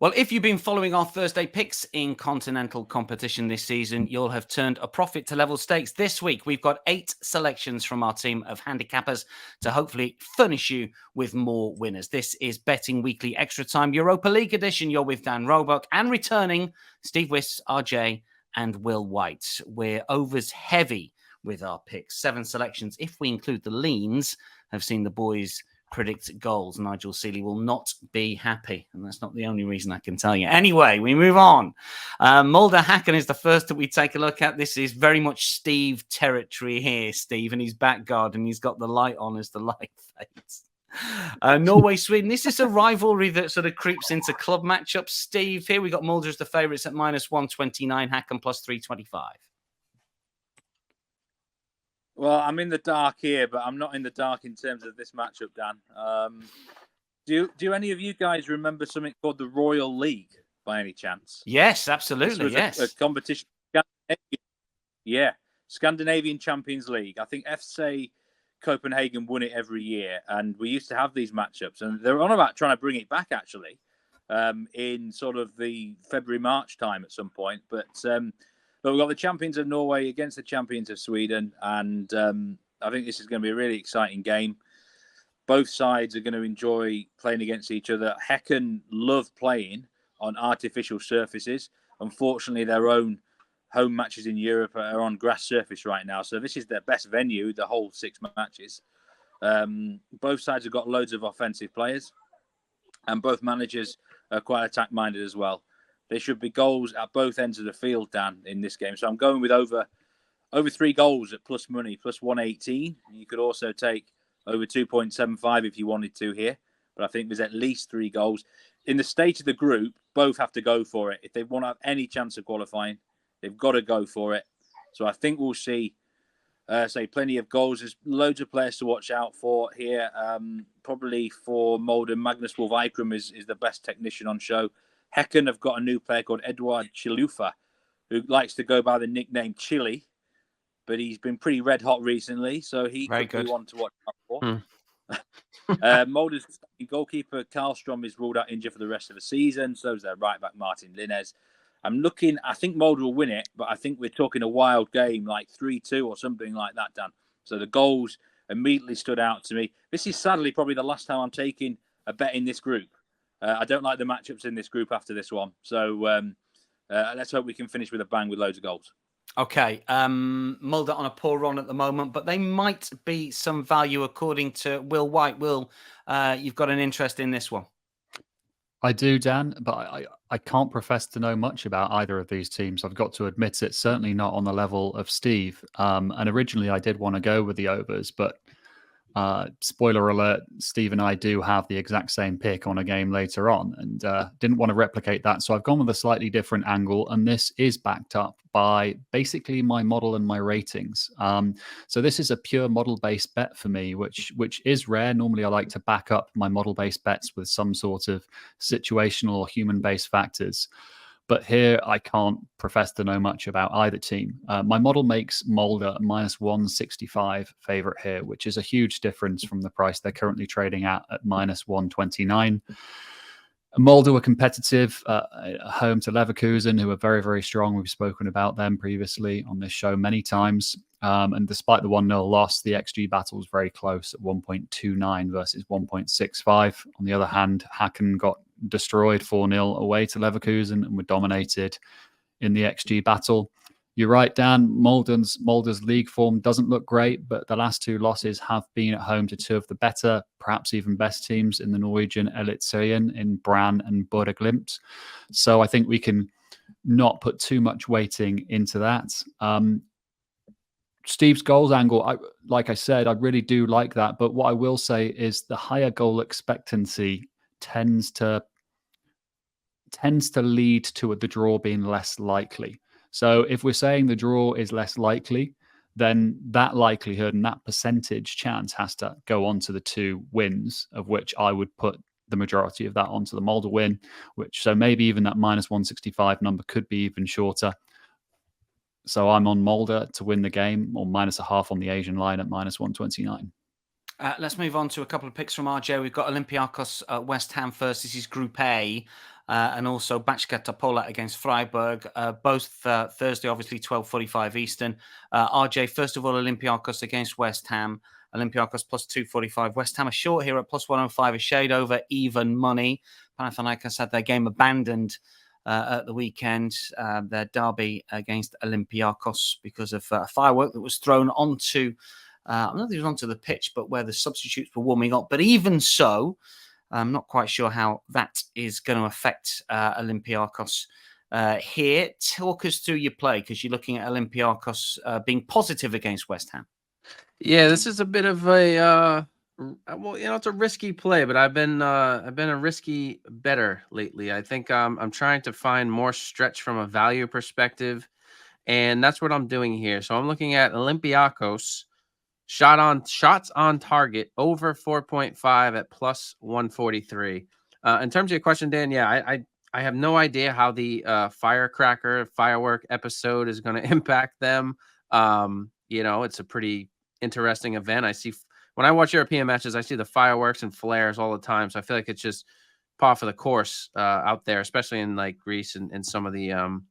Well, if you've been following our Thursday picks in continental competition this season, you'll have turned a profit to level stakes. This week, we've got 8 selections from our team of handicappers to hopefully furnish you with more winners. This is Betting Weekly Extra Time Europa League edition. You're with Dan Roebuck and returning Steve Wyss, RJ, and Will White. We're overs heavy with our picks. 7 selections, if we include the leans, have seen the boys predict goals. Nigel Seeley will not be happy, and that's not the only reason I can tell you. Anyway, we move on. Molde Haken is the first that we take a look at. This is very much Steve territory here, Steve, and he's back garden. He's got the light on as the light fades. Norway, Sweden. This is a rivalry that sort of creeps into club matchups. Steve, here we got Molde as the favourites at -129, Haken +325. Well, I'm in the dark here, but I'm not in the dark in terms of this matchup, Dan. Do any of you guys remember something called the Royal League by any chance? Yes, absolutely. Yes, a competition. Yeah, Scandinavian Champions League. I think FC Copenhagen won it every year, and we used to have these matchups, and they're on about trying to bring it back actually in sort of the February-March time at some point, but. But we've got the champions of Norway against the champions of Sweden, and I think this is going to be a really exciting game. Both sides are going to enjoy playing against each other. Haken love playing on artificial surfaces. Unfortunately, their own home matches in Europe are on grass surface right now, so this is their best venue, the whole 6 matches. Both sides have got loads of offensive players, and both managers are quite attack-minded as well. There should be goals at both ends of the field, Dan, in this game. So I'm going with over 3 goals at plus money, plus 118. You could also take over 2.75 if you wanted to here. But I think there's at least 3 goals. In the state of the group, both have to go for it. If they want to have any chance of qualifying, they've got to go for it. So I think we'll see, plenty of goals. There's loads of players to watch out for here. Probably for Molde, Magnus Wolf-Eikrem is the best technician on show. Haken have got a new player called Edouard Chilufa, who likes to go by the nickname Chili, but he's been pretty red hot recently, so he could be one to watch out for. Molde's goalkeeper Karlstrom is ruled out injured for the rest of the season, so is their right back Martin Linez. I think Molde will win it, but I think we're talking a wild game, like 3-2 or something like that, Dan. So the goals immediately stood out to me. This is sadly probably the last time I'm taking a bet in this group. I don't like the matchups in this group after this one. So let's hope we can finish with a bang with loads of goals. Okay. Molde on a poor run at the moment, but they might be some value according to Will White. Will, you've got an interest in this one? I do, Dan, but I can't profess to know much about either of these teams. I've got to admit it's certainly not on the level of Steve. And originally I did want to go with the overs, but spoiler alert, Steve and I do have the exact same pick on a game later on, and didn't want to replicate that. So I've gone with a slightly different angle, and this is backed up by basically my model and my ratings. So this is a pure model-based bet for me, which is rare. Normally I like to back up my model-based bets with some sort of situational or human-based factors. But here, I can't profess to know much about either team. My model makes Molde a -165 favourite here, which is a huge difference from the price they're currently trading at -129. Molde were competitive home to Leverkusen, who are very, very strong. We've spoken about them previously on this show many times. And despite the 1-0 loss, the XG battle was very close at 1.29 versus 1.65. On the other hand, Haken got destroyed 4-0 away to Leverkusen and were dominated in the XG battle. You're right, Dan. Molde's league form doesn't look great, but the last 2 losses have been at home to 2 of the better, perhaps even best teams in the Norwegian Eliteserien in Brann and Bodø/Glimt. So I think we can not put too much weighting into that. Steve's goals angle, like I said, I really do like that. But what I will say is the higher goal expectancy tends to lead to the draw being less likely. So if we're saying the draw is less likely, then that likelihood and that percentage chance has to go on to the 2 wins, of which I would put the majority of that onto the Molde win, so maybe even that -165 number could be even shorter. So I'm on Molde to win the game, or -0.5 on the Asian line at -129. Let's move on to a couple of picks from RJ. We've got Olympiakos West Ham first. This is Group A. and also Backa Topola against Freiburg, both Thursday, obviously 12:45 Eastern. RJ, first of all, Olympiakos against West Ham. Olympiakos plus 245. West Ham are short here at plus 105, a shade over even money. Panathinaikos had their game abandoned at the weekend, their derby against Olympiakos, because of a firework that was thrown onto, I don't know if it was onto the pitch, but where the substitutes were warming up. But even so, I'm not quite sure how that is going to affect Olympiakos here. Talk us through your play, because you're looking at Olympiakos being positive against West Ham. Yeah, this is a bit of a well, it's a risky play, but I've been a risky better lately. I think I'm trying to find more stretch from a value perspective, and that's what I'm doing here. So I'm looking at Olympiakos shots on target over 4.5 at plus 143. In terms of your question, Dan, yeah, I have no idea how the firework episode is going to impact them. It's a pretty interesting event. I see when I watch European matches, I see the fireworks and flares all the time. So I feel like it's just par for the course out there, especially in like Greece and some of the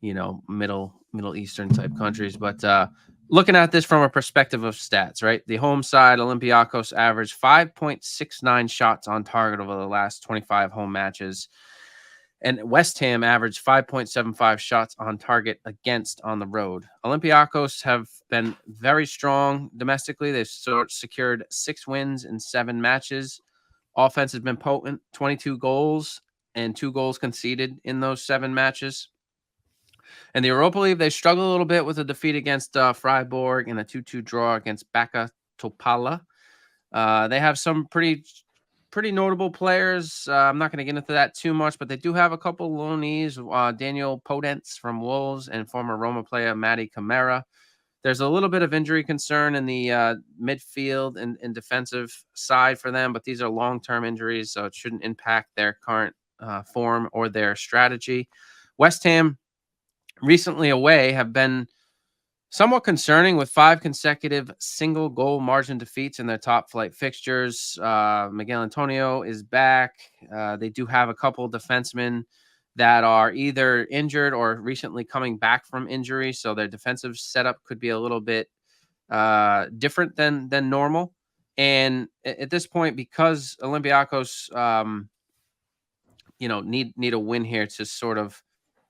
Middle Eastern type countries. But looking at this from a perspective of stats, right? The home side, Olympiakos averaged 5.69 shots on target over the last 25 home matches. And West Ham averaged 5.75 shots on target against on the road. Olympiakos have been very strong domestically. They've secured 6 wins in 7 matches. Offense has been potent, 22 goals and 2 goals conceded in those 7 matches. And the Europa League, they struggled a little bit with a defeat against Freiburg and a 2-2 draw against Backa Topola. They have some pretty notable players. I'm not going to get into that too much, but they do have a couple loanees, Daniel Podence from Wolves and former Roma player Matty Camara. There's a little bit of injury concern in the midfield and defensive side for them, but these are long-term injuries, so it shouldn't impact their current form or their strategy. West Ham, recently away, have been somewhat concerning with 5 consecutive single goal margin defeats in their top flight fixtures. Miguel Antonio is back. They do have a couple defensemen that are either injured or recently coming back from injury. So their defensive setup could be a little bit different than normal. And at this point, because Olympiakos, need a win here to sort of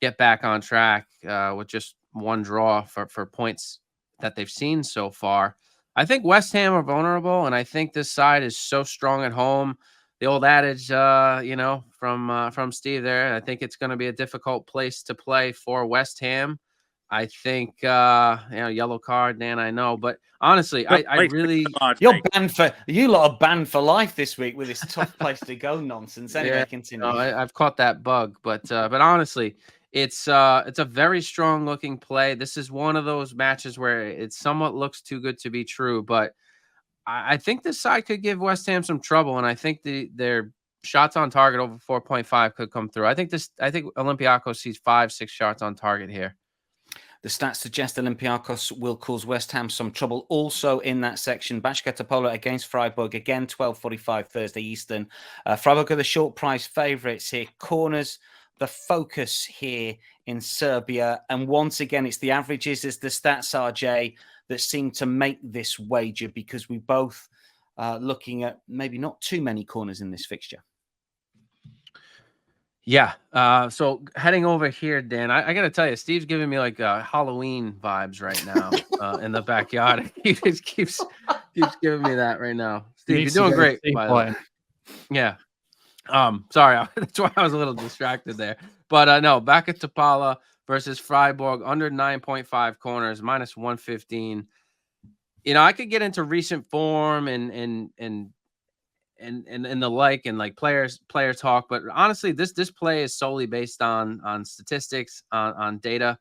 get back on track with just one draw for points that they've seen so far. I think West Ham are vulnerable, and I think this side is so strong at home. The old adage, from Steve there, I think it's going to be a difficult place to play for West Ham. I think, yellow card, Dan, I know. But honestly, I really... You lot are banned for life this week with this tough place to go nonsense. Anyway, continue. I've caught that bug. But honestly, it's a very strong looking play. This is one of those matches where it somewhat looks too good to be true. But I think this side could give West Ham some trouble. And I think their shots on target over 4.5 could come through. I think Olympiakos sees 5-6 shots on target here. The stats suggest Olympiakos will cause West Ham some trouble. Also in that section, Backa Topola against Freiburg, again, 12:45 Thursday Eastern. Freiburg are the short price favourites here. Corners, the focus here in Serbia. And once again, it's the averages as the stats, RJ, that seem to make this wager, because we both looking at maybe not too many corners in this fixture. Yeah. So heading over here, Dan, I got to tell you, Steve's giving me like Halloween vibes right now in the backyard. He just keeps giving me that right now. Steve, you're doing great, by the way. Yeah. Sorry. That's why I was a little distracted there. But no, Backa Topola versus Freiburg, under 9.5 corners, minus 115. I could get into recent form and the like, and like player talk, but honestly, this play is solely based on statistics, on data.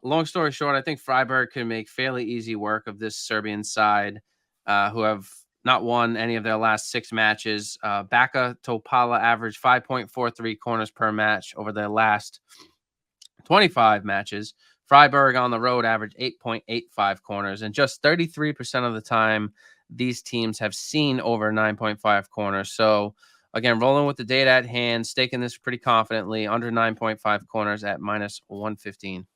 Long story short, I think Freiburg can make fairly easy work of this Serbian side, who have not won any of their last 6 matches. Backa Topola averaged 5.43 corners per match over their last 25 matches. Freiburg on the road averaged 8.85 corners, and just 33% of the time these teams have seen over 9.5 corners. So Again, rolling with the data at hand, staking this pretty confidently under 9.5 corners at -115.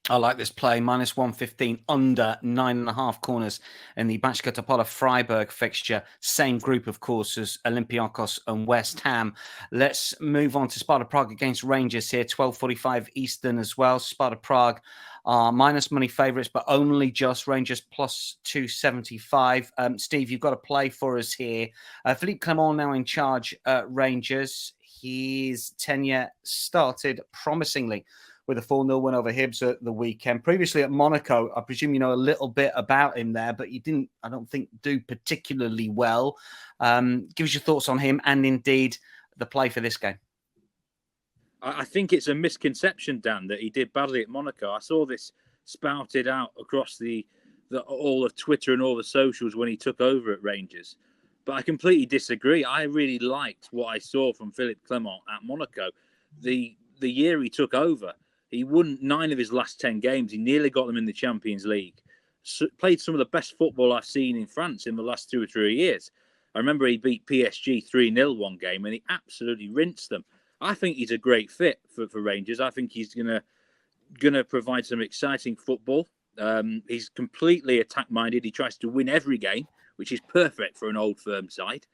I like this play, -115 under 9.5 corners in the Backa Topola Freiburg fixture. Same group, of course, as Olympiakos and West Ham. Let's move on to Sparta Prague against Rangers here, 12:45 Eastern as well. Sparta Prague are minus money favourites, but only just. Rangers plus 275. Steve, you've got a play for us here. Philippe Clement now in charge at Rangers. His tenure started promisingly with a 4-0 win over Hibs at the weekend. Previously at Monaco, I presume you know a little bit about him there, but you didn't, I don't think, do particularly well. Give us your thoughts on him and indeed the play for this game. I think it's a misconception, Dan, that he did badly at Monaco. I saw this spouted out across the all of Twitter and all the socials when he took over at Rangers. But I completely disagree. I really liked what I saw from Philippe Clement at Monaco. The year he took over, he won 9 of his last 10 games. He nearly got them in the Champions League. Played some of the best football I've seen in France in the last 2 or 3 years. I remember he beat PSG 3-0 one game and he absolutely rinsed them. I think he's a great fit for Rangers. I think he's gonna provide some exciting football. He's completely attack-minded. He tries to win every game, which is perfect for an old firm side.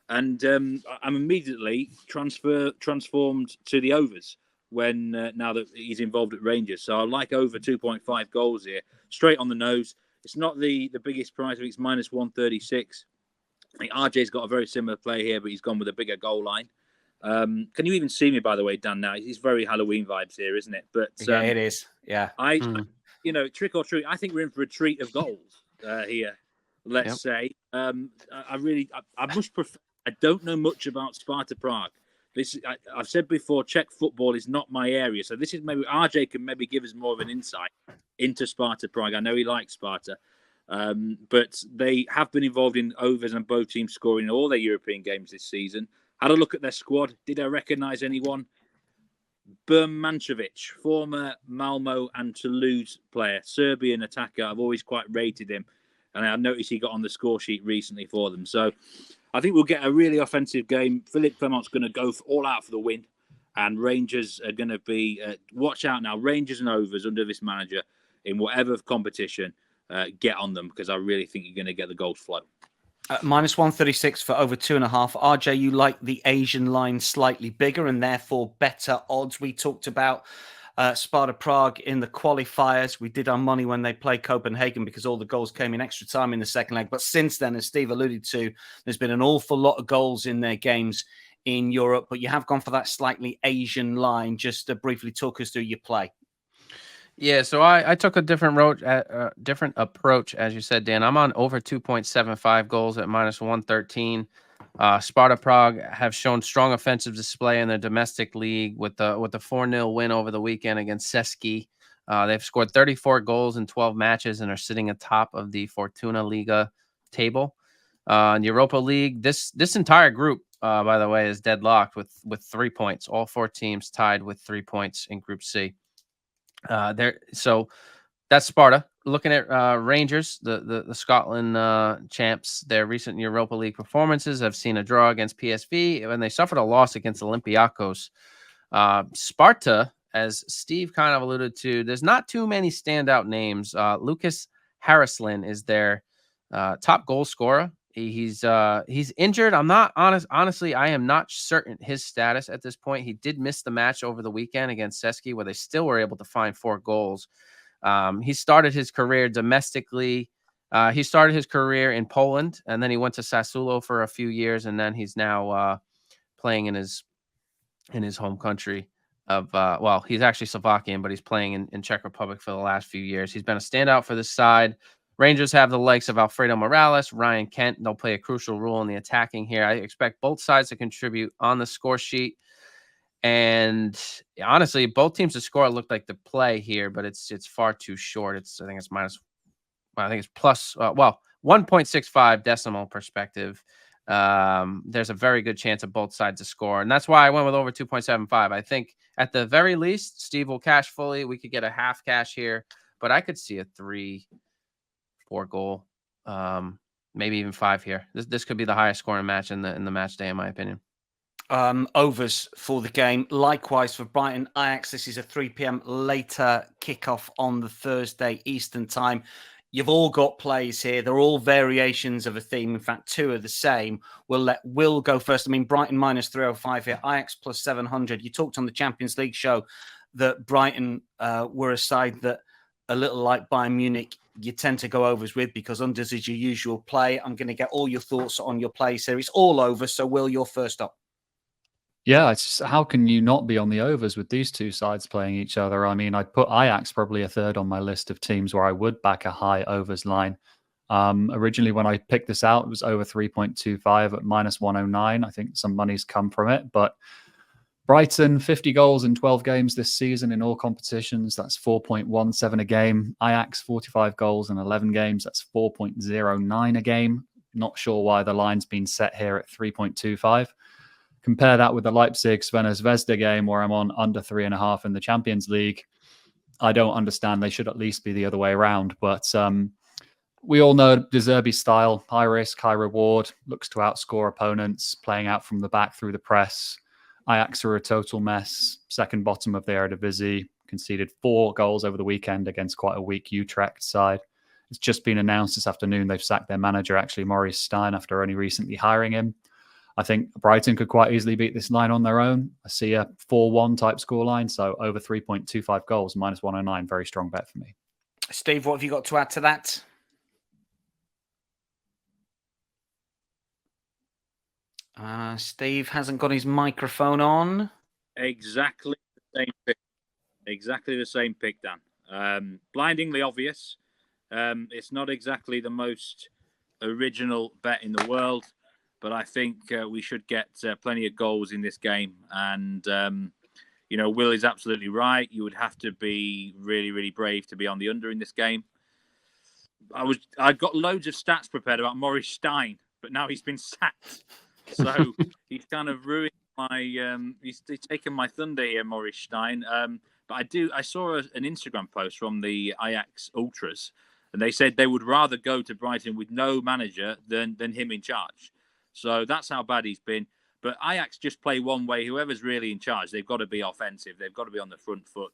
And I'm immediately transformed to the overs when now that he's involved at Rangers. So I like over 2.5 goals here, straight on the nose. It's not the biggest price. I think it's -136. I think RJ's got a very similar play here, but he's gone with a bigger goal line. Can you even see me, by the way, Dan? Now it's very Halloween vibes here, isn't it? But yeah, it is. Yeah, you know, trick or treat. I think we're in for a treat of goals here. Let's say. I much prefer. I don't know much about Sparta Prague. I've said before, Czech football is not my area. So this is maybe RJ can maybe give us more of an insight into Sparta Prague. I know he likes Sparta, but they have been involved in overs and both teams scoring in all their European games this season. Had a look at their squad. Did I recognise anyone? Bermancevic, former Malmo and Toulouse player, Serbian attacker. I've always quite rated him. And I noticed he got on the score sheet recently for them. So I think we'll get a really offensive game. Philippe Clement's going to go all out for the win. And Rangers are going to be, watch out now, Rangers and overs under this manager in whatever competition, get on them because I really think you're going to get the goals flow. -136 for over 2.5. RJ, you like the Asian line slightly bigger and therefore better odds. We talked about Sparta Prague in the qualifiers. We did our money when they played Copenhagen because all the goals came in extra time in the second leg. But since then, as Steve alluded to, there's been an awful lot of goals in their games in Europe. But you have gone for that slightly Asian line. Just to briefly talk us through your play. Yeah, so I took a different approach, as you said, Dan. I'm on over 2.75 goals at -113. Sparta Prague have shown strong offensive display in their domestic league with the 4-0 win over the weekend against Seski. They've scored 34 goals in 12 matches and are sitting atop of the Fortuna Liga table. In Europa League, this entire group, by the way, is deadlocked with 3 points. All 4 teams tied with 3 points in Group C. So that's Sparta. Looking at Rangers, the Scotland champs, their recent Europa League performances have seen a draw against PSV and they suffered a loss against Olympiakos. Sparta, as Steve kind of alluded to, there's not too many standout names. Lucas Harrislin is their top goal scorer. He's injured. I'm not honestly, I am not certain his status at this point. He did miss the match over the weekend against Seski, where they still were able to find 4 goals. He started his career domestically. He started his career in Poland, and then he went to Sassuolo for a few years, and then he's now playing in his home country of well, he's actually Slovakian, but he's playing in Czech Republic for the last few years. He's been a standout for this side. Rangers have the likes of Alfredo Morales, Ryan Kent. They'll play a crucial role in the attacking here. I expect both sides to contribute on the score sheet. And honestly, both teams to score look like the play here, but it's far too short. I think it's plus 1.65 decimal perspective. There's a very good chance of both sides to score. And that's why I went with over 2.75. I think at the very least, Steve will cash fully. We could get a half cash here, but I could see a 3-4 goal, maybe even 5 here. This could be the highest scoring match in the match day, in my opinion. Overs for the game. Likewise for Brighton Ajax. This is a 3 p.m. later kickoff on the Thursday Eastern time. You've all got plays here. They're all variations of a theme. In fact, two are the same. We'll let Will go first. I mean, Brighton minus 305 here. Ajax plus 700. You talked on the Champions League show that Brighton were a side that, a little like Bayern Munich, you tend to go overs with because unders is your usual play. I'm going to get all your thoughts on your play here. It's all over. So, Will, you're first up. Yeah, it's just, how can you not be on the overs with these two sides playing each other? I mean, I'd put Ajax probably a third on my list of teams where I would back a high overs line. Originally, when I picked this out, it was over 3.25 at minus 109. I think some money's come from it. But Brighton, 50 goals in 12 games this season in all competitions. That's 4.17 a game. Ajax, 45 goals in 11 games. That's 4.09 a game. Not sure why the line's been set here at 3.25. Compare that with the Leipzig-Svenna Zvezda game where I'm on under 3.5 in the Champions League. I don't understand. They should at least be the other way around. But we all know De Zerbi's style, high risk, high reward, looks to outscore opponents, playing out from the back through the press. Ajax are a total mess, second bottom of the Eredivisie, conceded 4 goals over the weekend against quite a weak Utrecht side. It's just been announced this afternoon they've sacked their manager, actually, Maurice Stein, after only recently hiring him. I think Brighton could quite easily beat this line on their own. I see a 4-1 type scoreline, so over 3.25 goals, minus 109, very strong bet for me. Steve, what have you got to add to that? Steve hasn't got his microphone on. Exactly the same pick. Exactly the same pick, Dan. Blindingly obvious. It's not exactly the most original bet in the world, but I think we should get plenty of goals in this game. And, Will is absolutely right. You would have to be really, really brave to be on the under in this game. I've got loads of stats prepared about Maurice Stein, but now he's been sacked. So he's kind of ruined my. He's taken my thunder here, Maurice Stein. But I saw an Instagram post from the Ajax Ultras, and they said they would rather go to Brighton with no manager than him in charge. So that's how bad he's been. But Ajax just play one way. Whoever's really in charge, they've got to be offensive. They've got to be on the front foot.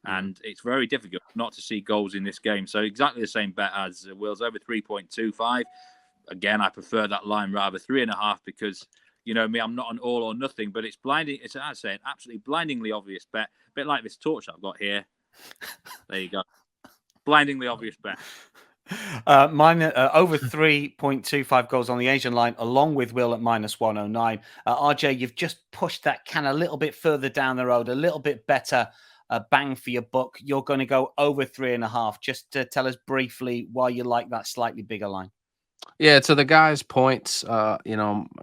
And it's very difficult not to see goals in this game. So exactly the same bet as Will's, over 3.25. Again, I prefer that line rather 3.5 because, you know me, I'm not an all or nothing. But it's blinding. It's, I say, an absolutely blindingly obvious bet. A bit like this torch I've got here. There you go. Blindingly obvious bet. Mine over 3.25 goals on the Asian line, along with Will at minus 109. RJ, you've just pushed that can a little bit further down the road, a little bit better bang for your buck. You're going to go over 3.5. Just to tell us briefly why you like that slightly bigger line. Yeah, to the guy's points,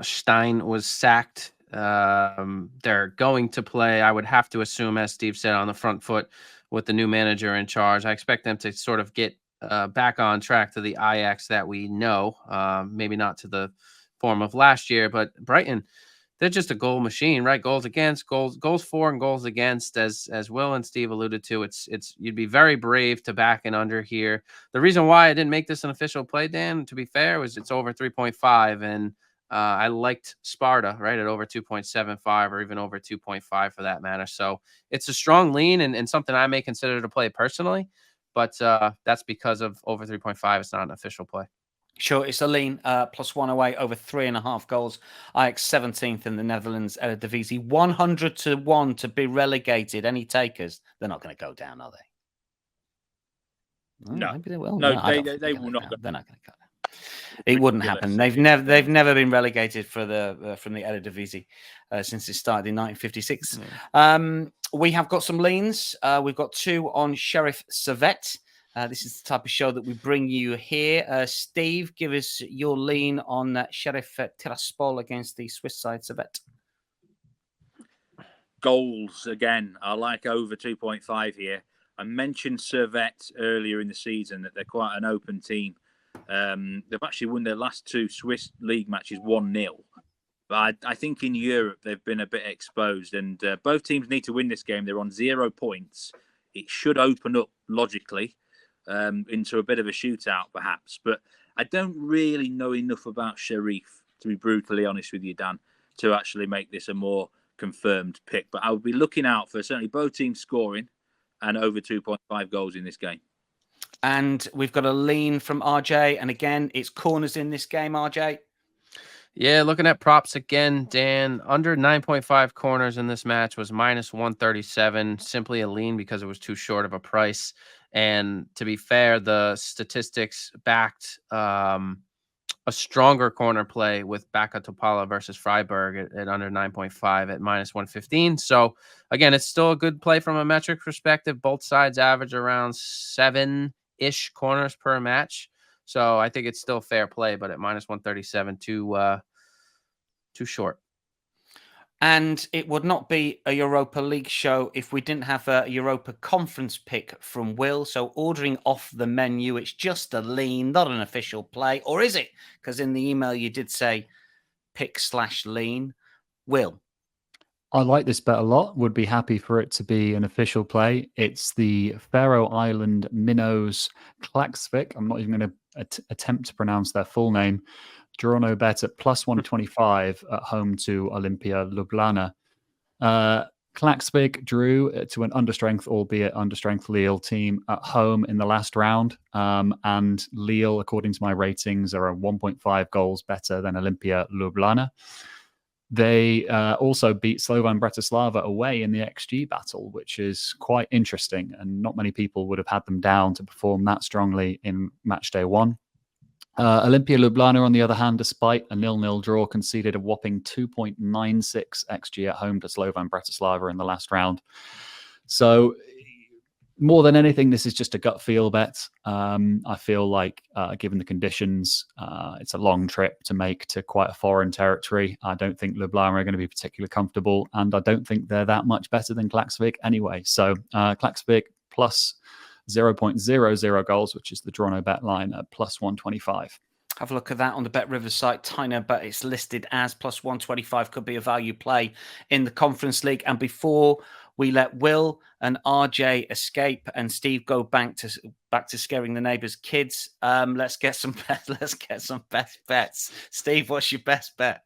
Stein was sacked. They're going to play, I would have to assume, as Steve said, on the front foot with the new manager in charge. I expect them to sort of get back on track to the Ajax that we know, maybe not to the form of last year, but Brighton, they're just a goal machine, right? Goals against, goals for, and goals against, as Will and Steve alluded to. It's you'd be very brave to back and under here. The reason why I didn't make this an official play, Dan, to be fair, was it's over 3.5, and I liked Sparta, right, at over 2.75 or even over 2.5 for that matter. So it's a strong lean and something I may consider to play personally, but that's because of over 3.5. It's not an official play. Sure, it's a lean, plus 108, over 3.5 goals. Ajax 17th in the Netherlands, Eredivisie, 100-1 to be relegated. Any takers? They're not going to go down, are they? No, maybe they will. No, they will not. They're not going to go down. It wouldn't happen. They've never been relegated from the Eredivisie since it started in 1956. We have got some leans. We've got 2 on Sheriff Servette. This is the type of show that we bring you here. Steve, give us your lean on Sheriff Tiraspol against the Swiss side Servette. Goals again. I like over 2.5 here. I mentioned Servette earlier in the season that they're quite an open team. They've actually won their last 2 Swiss league matches 1-0. But I think in Europe they've been a bit exposed, and both teams need to win this game. They're on 0 points. It should open up logically into a bit of a shootout, perhaps. But I don't really know enough about Sheriff, to be brutally honest with you, Dan. to actually make this a more confirmed pick. But I would be looking out for certainly both teams scoring and over 2.5 goals in this game. And we've got a lean from RJ. And again, it's corners in this game, RJ. Yeah, looking at props again, Dan, under 9.5 corners in this match was minus 137, simply a lean because it was too short of a price. And to be fair, the statistics backed a stronger corner play with Backa Topola versus Freiburg at under 9.5 at minus 115. So again, it's still a good play from a metric perspective. Both sides average around 7-ish corners per match. So I think it's still fair play, but at minus 137, too short. And it would not be a Europa League show if we didn't have a Europa Conference pick from Will. So ordering off the menu, it's just a lean, not an official play. Or is it? Because in the email you did say pick/lean. Will? I like this bet a lot. Would be happy for it to be an official play. It's the Faroe Island Minnows Klaksvik. I'm not even going to attempt to pronounce their full name. Draw no bet at plus 125 at home to Olympia Ljubljana. Klaksvik drew to an understrength, albeit understrength Lille team at home in the last round. And Lille, according to my ratings, are 1.5 goals better than Olympia Ljubljana. They also beat Slovan Bratislava away in the XG battle, which is quite interesting. And not many people would have had them down to perform that strongly in match day one. Olympia Ljubljana, on the other hand, despite a 0-0 draw, conceded a whopping 2.96 XG at home to Slovan Bratislava in the last round. So more than anything, this is just a gut feel bet. I feel like, given the conditions, it's a long trip to make to quite a foreign territory. I don't think Ljubljana are going to be particularly comfortable, and I don't think they're that much better than Klaksvik anyway. So Klaksvik plus 0.00 goals, which is the draw no bet line at plus 125. Have a look at that on the Bet Rivers site, Tyner, but it's listed as plus 125. Could be a value play in the Conference League. And before we let Will and RJ escape and Steve go back to scaring the neighbours' kids, let's get some best bets. Steve, what's your best bet?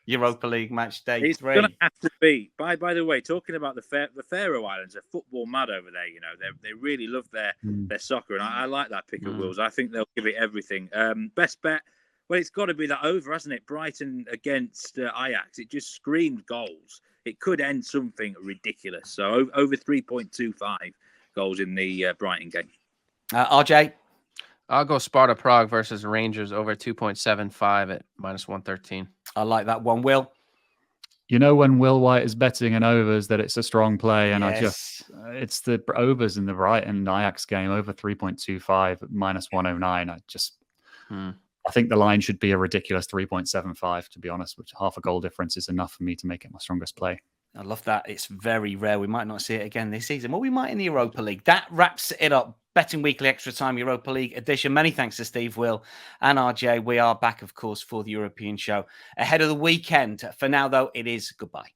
Europa League match day 3. It's going to have to be. By the way, talking about the Faroe Islands, are football mad over there. You know, they really love their soccer, and I like that pick of Will's. I think they'll give it everything. Best bet. Well, it's got to be that over, hasn't it? Brighton against Ajax. It just screamed goals. It could end something ridiculous. So over 3.25 goals in the Brighton game. RJ? I'll go Sparta Prague versus Rangers over 2.75 at minus 113. I like that one. Will? You know, when Will White is betting an overs, that it's a strong play. And yes. It's the overs in the Brighton Ajax game over 3.25 at minus 109. I think the line should be a ridiculous 3.75, to be honest, which half a goal difference is enough for me to make it my strongest play. I love that. It's very rare. We might not see it again this season. Well, we might in the Europa League. That wraps it up. Betting Weekly Extra Time Europa League edition. Many thanks to Steve, Will, and RJ. We are back, of course, for the European show ahead of the weekend. For now, though, it is goodbye.